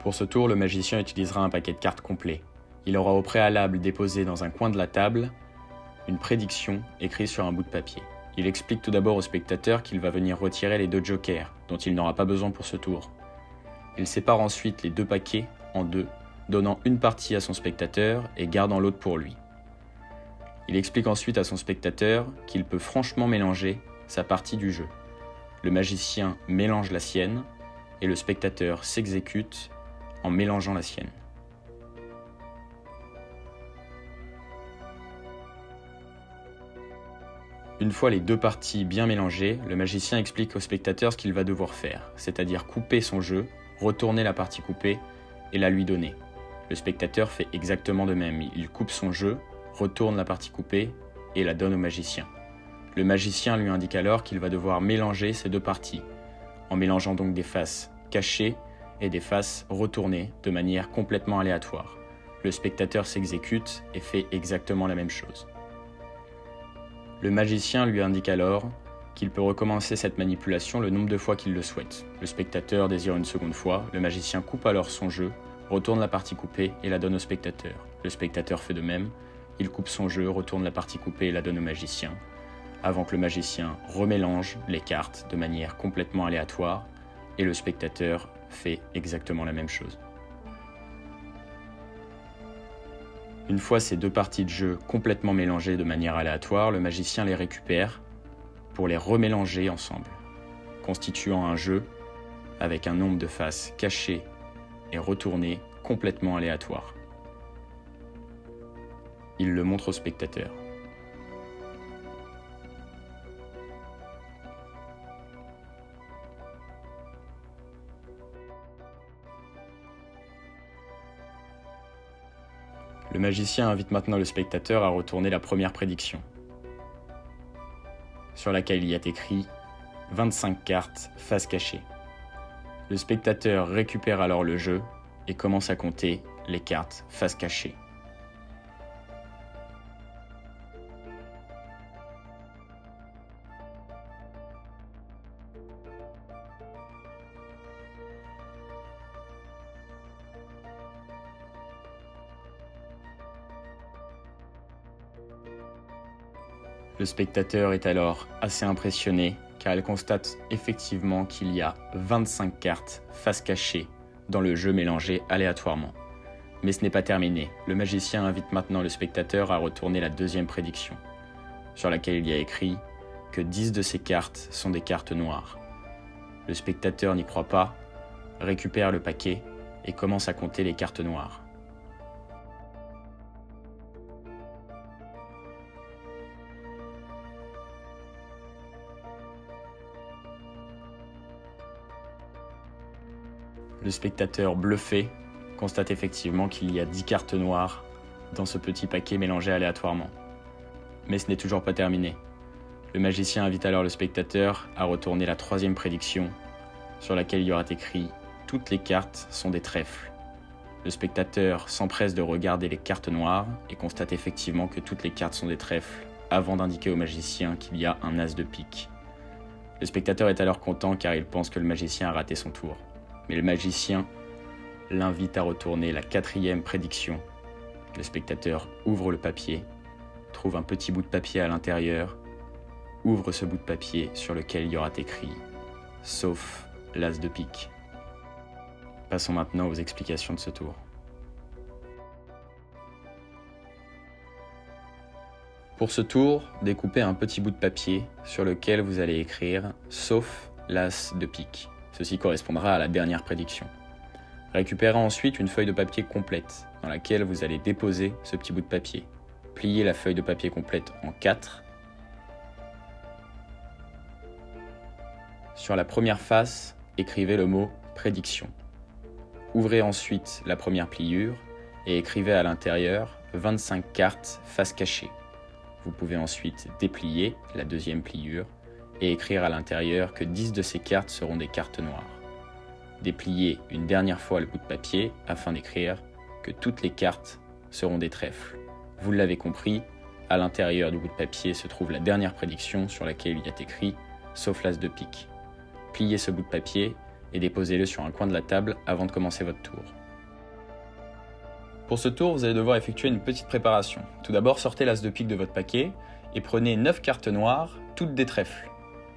Pour ce tour, le magicien utilisera un paquet de cartes complet. Il aura au préalable déposé dans un coin de la table une prédiction écrite sur un bout de papier. Il explique tout d'abord au spectateur qu'il va venir retirer les 2 jokers, dont il n'aura pas besoin pour ce tour. Il sépare ensuite les 2 paquets en 2, donnant une partie à son spectateur et gardant l'autre pour lui. Il explique ensuite à son spectateur qu'il peut franchement mélanger sa partie du jeu. Le magicien mélange la sienne et le spectateur s'exécute en mélangeant la sienne. Une fois les 2 parties bien mélangées, le magicien explique au spectateur ce qu'il va devoir faire, c'est-à-dire couper son jeu, retourner la partie coupée et la lui donner. Le spectateur fait exactement de même, il coupe son jeu, retourne la partie coupée et la donne au magicien. Le magicien lui indique alors qu'il va devoir mélanger ces 2 parties, en mélangeant donc des faces cachées et des faces retournées de manière complètement aléatoire. Le spectateur s'exécute et fait exactement la même chose. Le magicien lui indique alors qu'il peut recommencer cette manipulation le nombre de fois qu'il le souhaite. Le spectateur désire une seconde fois, le magicien coupe alors son jeu, retourne la partie coupée et la donne au spectateur. Le spectateur fait de même, il coupe son jeu, retourne la partie coupée et la donne au magicien, avant que le magicien remélange les cartes de manière complètement aléatoire, et le spectateur fait exactement la même chose. Une fois ces 2 parties de jeu complètement mélangées de manière aléatoire, le magicien les récupère pour les remélanger ensemble, constituant un jeu avec un nombre de faces cachées et retournées complètement aléatoire. Il le montre au spectateur. Le magicien invite maintenant le spectateur à retourner la première prédiction, sur laquelle il y a écrit 25 cartes face cachée. Le spectateur récupère alors le jeu et commence à compter les cartes face cachée. Le spectateur est alors assez impressionné car il constate effectivement qu'il y a 25 cartes face cachée dans le jeu mélangé aléatoirement. Mais ce n'est pas terminé. Le magicien invite maintenant le spectateur à retourner la 2e prédiction, sur laquelle il y a écrit que 10 de ces cartes sont des cartes noires. Le spectateur n'y croit pas, récupère le paquet et commence à compter les cartes noires. Le spectateur bluffé constate effectivement qu'il y a 10 cartes noires dans ce petit paquet mélangé aléatoirement. Mais ce n'est toujours pas terminé. Le magicien invite alors le spectateur à retourner la 3e prédiction, sur laquelle il y aura écrit « Toutes les cartes sont des trèfles ». Le spectateur s'empresse de regarder les cartes noires et constate effectivement que toutes les cartes sont des trèfles, avant d'indiquer au magicien qu'il y a un as de pique. Le spectateur est alors content car il pense que le magicien a raté son tour. Mais le magicien l'invite à retourner la 4e prédiction. Le spectateur ouvre le papier, trouve un petit bout de papier à l'intérieur, ouvre ce bout de papier sur lequel il y aura écrit « Sauf l'as de pique ». Passons maintenant aux explications de ce tour. Pour ce tour, découpez un petit bout de papier sur lequel vous allez écrire « Sauf l'as de pique ». Ceci correspondra à la dernière prédiction. Récupérez ensuite une feuille de papier complète dans laquelle vous allez déposer ce petit bout de papier. Pliez la feuille de papier complète en 4. Sur la première face, écrivez le mot « prédiction ». Ouvrez ensuite la première pliure et écrivez à l'intérieur 25 cartes face cachée. Vous pouvez ensuite déplier la 2e pliure et écrire à l'intérieur que 10 de ces cartes seront des cartes noires. Dépliez une dernière fois le bout de papier afin d'écrire que toutes les cartes seront des trèfles. Vous l'avez compris, à l'intérieur du bout de papier se trouve la dernière prédiction sur laquelle il y a écrit « Sauf l'as de pique ». Pliez ce bout de papier et déposez-le sur un coin de la table avant de commencer votre tour. Pour ce tour, vous allez devoir effectuer une petite préparation. Tout d'abord, sortez l'as de pique de votre paquet et prenez 9 cartes noires, toutes des trèfles.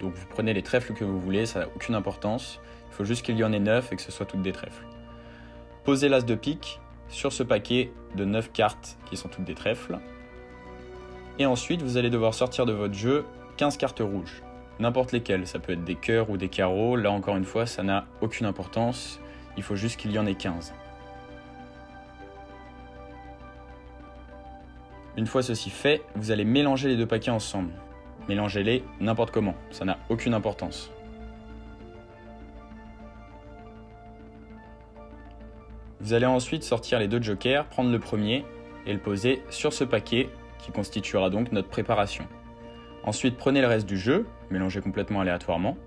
Donc vous prenez les trèfles que vous voulez, ça n'a aucune importance. Il faut juste qu'il y en ait 9 et que ce soit toutes des trèfles. Posez l'as de pique sur ce paquet de 9 cartes qui sont toutes des trèfles. Et ensuite, vous allez devoir sortir de votre jeu 15 cartes rouges. N'importe lesquelles, ça peut être des cœurs ou des carreaux. Là encore une fois, ça n'a aucune importance. Il faut juste qu'il y en ait 15. Une fois ceci fait, vous allez mélanger les deux paquets ensemble. Mélangez-les n'importe comment, ça n'a aucune importance. Vous allez ensuite sortir les deux jokers, prendre le premier et le poser sur ce paquet qui constituera donc notre préparation. Ensuite, prenez le reste du jeu, mélangez complètement aléatoirement.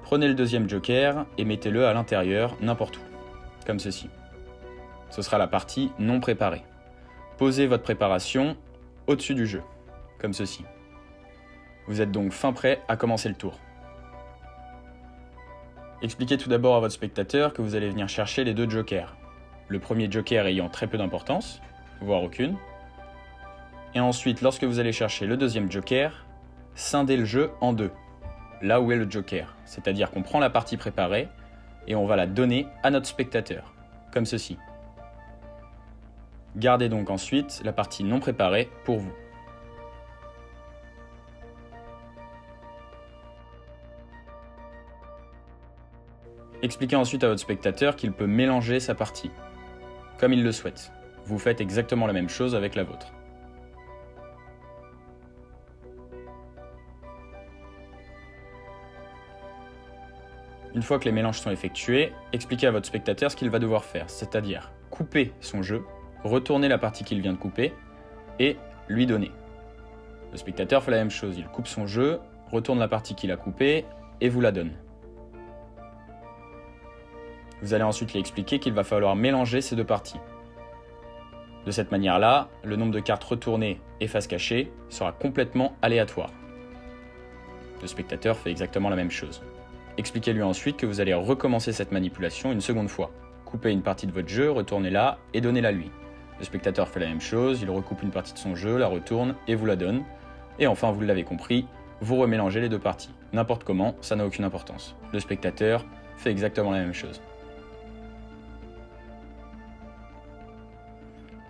Prenez le deuxième joker et mettez-le à l'intérieur, n'importe où, comme ceci. Ce sera la partie non préparée. Posez votre préparation au-dessus du jeu, comme ceci. Vous êtes donc fin prêt à commencer le tour. Expliquez tout d'abord à votre spectateur que vous allez venir chercher les deux jokers. Le premier joker ayant très peu d'importance, voire aucune. Et ensuite, lorsque vous allez chercher le deuxième joker, scindez le jeu en deux, là où est le joker. C'est-à-dire qu'on prend la partie préparée et on va la donner à notre spectateur, comme ceci. Gardez donc ensuite la partie non préparée pour vous. Expliquez ensuite à votre spectateur qu'il peut mélanger sa partie, comme il le souhaite. Vous faites exactement la même chose avec la vôtre. Une fois que les mélanges sont effectués, expliquez à votre spectateur ce qu'il va devoir faire, c'est-à-dire couper son jeu, retourner la partie qu'il vient de couper et lui donner. Le spectateur fait la même chose, il coupe son jeu, retourne la partie qu'il a coupée et vous la donne. Vous allez ensuite lui expliquer qu'il va falloir mélanger ces deux parties. De cette manière-là, le nombre de cartes retournées et face cachée sera complètement aléatoire. Le spectateur fait exactement la même chose. Expliquez-lui ensuite que vous allez recommencer cette manipulation une seconde fois. Coupez une partie de votre jeu, retournez-la et donnez-la lui. Le spectateur fait la même chose, il recoupe une partie de son jeu, la retourne et vous la donne. Et enfin, vous l'avez compris, vous remélangez les deux parties. N'importe comment, ça n'a aucune importance. Le spectateur fait exactement la même chose.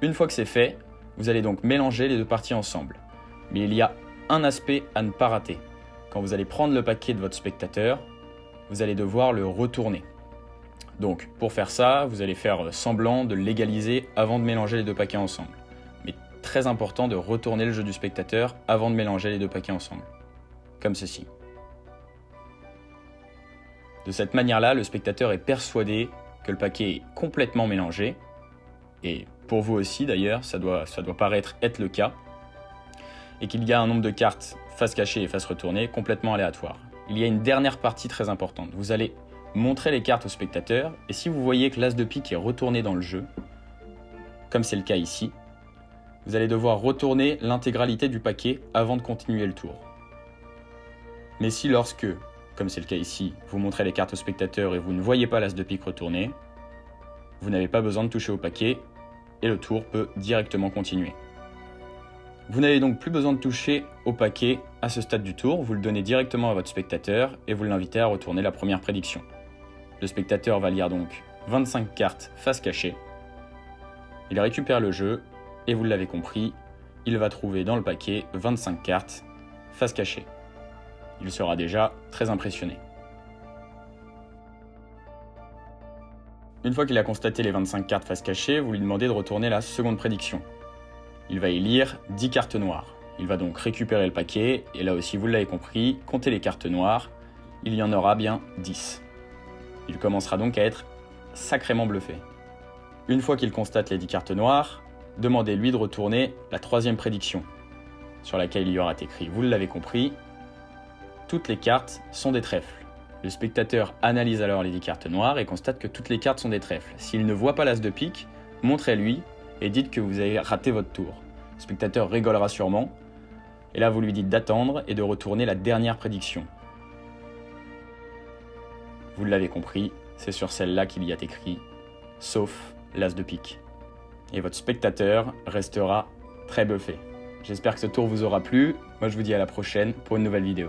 Une fois que c'est fait, vous allez donc mélanger les deux parties ensemble. Mais il y a un aspect à ne pas rater. Quand vous allez prendre le paquet de votre spectateur, vous allez devoir le retourner. Donc, pour faire ça, vous allez faire semblant de légaliser avant de mélanger les deux paquets ensemble. Mais très important de retourner le jeu du spectateur avant de mélanger les deux paquets ensemble. Comme ceci. De cette manière-là, le spectateur est persuadé que le paquet est complètement mélangé. Et pour vous aussi d'ailleurs, ça doit paraître être le cas. Et qu'il y a un nombre de cartes face cachée et face retournée complètement aléatoire. Il y a une dernière partie très importante. Vous allez montrer les cartes au spectateur, et si vous voyez que l'as de pique est retourné dans le jeu, comme c'est le cas ici, vous allez devoir retourner l'intégralité du paquet avant de continuer le tour. Mais si lorsque, comme c'est le cas ici, vous montrez les cartes au spectateur et vous ne voyez pas l'as de pique retourné, vous n'avez pas besoin de toucher au paquet, et le tour peut directement continuer. Vous n'avez donc plus besoin de toucher au paquet à ce stade du tour, vous le donnez directement à votre spectateur et vous l'invitez à retourner la première prédiction. Le spectateur va lire donc 25 cartes face cachée. Il récupère le jeu et vous l'avez compris, il va trouver dans le paquet 25 cartes face cachée. Il sera déjà très impressionné. Une fois qu'il a constaté les 25 cartes face cachée, vous lui demandez de retourner la seconde prédiction. Il va y lire 10 cartes noires. Il va donc récupérer le paquet, et là aussi vous l'avez compris, comptez les cartes noires, il y en aura bien 10. Il commencera donc à être sacrément bluffé. Une fois qu'il constate les 10 cartes noires, demandez-lui de retourner la troisième prédiction, sur laquelle il y aura écrit, vous l'avez compris, toutes les cartes sont des trèfles. Le spectateur analyse alors les 10 cartes noires et constate que toutes les cartes sont des trèfles. S'il ne voit pas l'as de pique, montrez-lui et dites que vous avez raté votre tour. Le spectateur rigolera sûrement, et là vous lui dites d'attendre et de retourner la dernière prédiction. Vous l'avez compris, c'est sur celle-là qu'il y a écrit, sauf l'as de pique. Et votre spectateur restera très bluffé. J'espère que ce tour vous aura plu. Moi je vous dis à la prochaine pour une nouvelle vidéo.